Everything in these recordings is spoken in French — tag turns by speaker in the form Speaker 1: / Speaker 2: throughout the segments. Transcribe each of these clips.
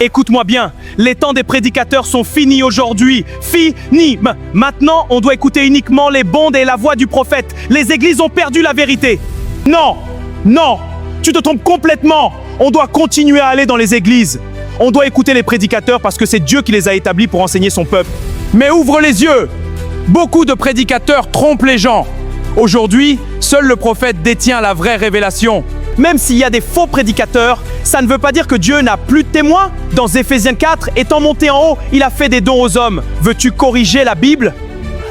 Speaker 1: Écoute-moi bien, les temps des prédicateurs sont finis aujourd'hui. Finis. Maintenant, on doit écouter uniquement les bondes et la voix du prophète. Les églises ont perdu la vérité. Non, non, tu te trompes complètement. On doit continuer à aller dans les églises. On doit écouter les prédicateurs parce que c'est Dieu qui les a établis pour enseigner son peuple. Mais ouvre les yeux. Beaucoup de prédicateurs trompent les gens. Aujourd'hui, seul le prophète détient la vraie révélation. Même s'il y a des faux prédicateurs, ça ne veut pas dire que Dieu n'a plus de témoins. Dans Éphésiens 4, étant monté en haut, il a fait des dons aux hommes. Veux-tu corriger la Bible?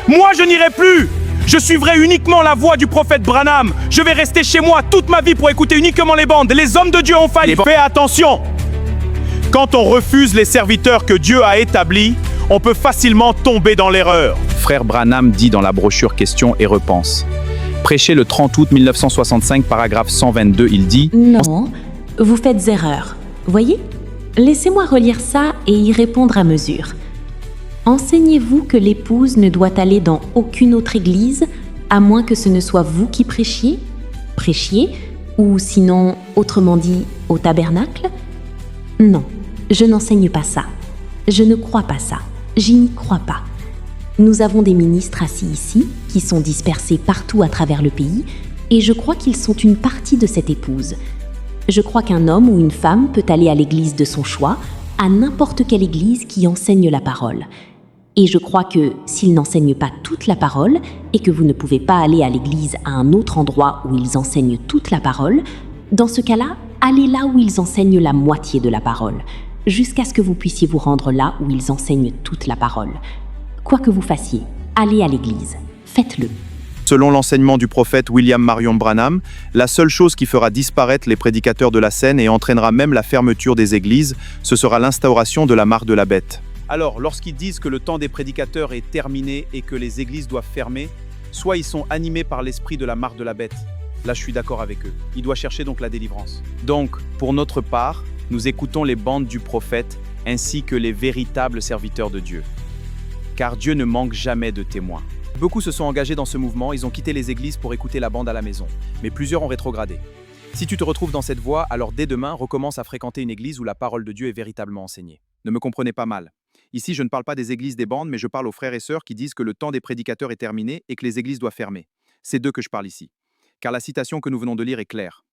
Speaker 1: Moi, je n'irai plus. Je suivrai uniquement la voix du prophète Branham. Je vais rester chez moi toute ma vie pour écouter uniquement les bandes. Les hommes de Dieu ont failli. Fais attention. Quand on refuse les serviteurs que Dieu a établis, on peut facilement tomber dans l'erreur.
Speaker 2: Frère Branham dit dans la brochure Questions et Réponses. Prêché le 30 août 1965, paragraphe 122, il dit «
Speaker 3: Non, vous faites erreur. Voyez? Laissez-moi relire ça et y répondre à mesure. Enseignez-vous que l'épouse ne doit aller dans aucune autre église, à moins que ce ne soit vous qui prêchiez, ou sinon, autrement dit, au tabernacle? Non, je n'enseigne pas ça. Je ne crois pas ça. J'y n'y crois pas. Nous avons des ministres assis ici, qui sont dispersés partout à travers le pays, et je crois qu'ils sont une partie de cette épouse. Je crois qu'un homme ou une femme peut aller à l'église de son choix, à n'importe quelle église qui enseigne la parole. Et je crois que s'ils n'enseignent pas toute la parole, et que vous ne pouvez pas aller à l'église à un autre endroit où ils enseignent toute la parole, dans ce cas-là, allez là où ils enseignent la moitié de la parole, jusqu'à ce que vous puissiez vous rendre là où ils enseignent toute la parole. Quoi que vous fassiez, allez à l'église, faites-le. »
Speaker 2: Selon l'enseignement du prophète William Marion Branham, la seule chose qui fera disparaître les prédicateurs de la scène et entraînera même la fermeture des églises, ce sera l'instauration de la marque de la bête. Alors, lorsqu'ils disent que le temps des prédicateurs est terminé et que les églises doivent fermer, soit ils sont animés par l'esprit de la marque de la bête. Là, je suis d'accord avec eux. Ils doivent chercher donc la délivrance. Donc, pour notre part, nous écoutons les bandes du prophète ainsi que les véritables serviteurs de Dieu. Car Dieu ne manque jamais de témoins. Beaucoup se sont engagés dans ce mouvement, ils ont quitté les églises pour écouter la bande à la maison. Mais plusieurs ont rétrogradé. Si tu te retrouves dans cette voie, alors dès demain, recommence à fréquenter une église où la parole de Dieu est véritablement enseignée. Ne me comprenez pas mal. Ici, je ne parle pas des églises des bandes, mais je parle aux frères et sœurs qui disent que le temps des prédicateurs est terminé et que les églises doivent fermer. C'est d'eux que je parle ici. Car la citation que nous venons de lire est claire.